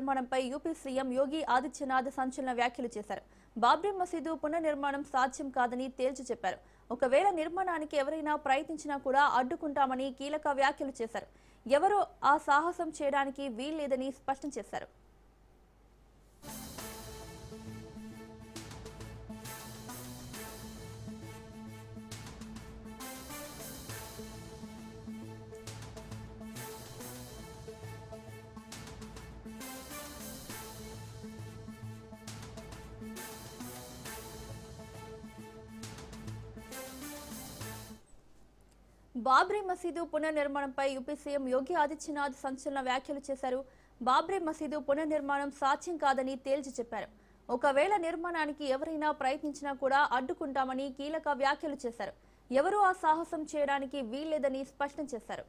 పునర్నిర్మాణంపై UP CM Yogi Adityanath సంచలన వ్యాఖ్యలు చేశారు. బాబ్రీ మసీదు పునర్నిర్మాణం సాధ్యం కాదని తేల్చి చెప్పారు. ఒకవేళ నిర్మాణానికి ఎవరైనా ప్రయత్నించినా కూడా అడ్డుకుంటామని కీలక వ్యాఖ్యలు చేశారు. ఎవరూ ఆ సాహసం చేయడానికి వీల్లేదని స్పష్టం చేశారు. బాబ్రీ మసీదు పునర్నిర్మాణంపై యూపీ సీఎం యోగి ఆదిత్యనాథ్ సంచలన వ్యాఖ్యలు చేశారు. బాబ్రీ మసీదు పునర్నిర్మాణం సాధ్యం కాదని తేల్చి చెప్పారు. ఒకవేళ నిర్మాణానికి ఎవరైనా ప్రయత్నించినా కూడా అడ్డుకుంటామని కీలక వ్యాఖ్యలు చేశారు. ఎవరూ ఆ సాహసం చేయడానికి వీల్లేదని స్పష్టం చేశారు.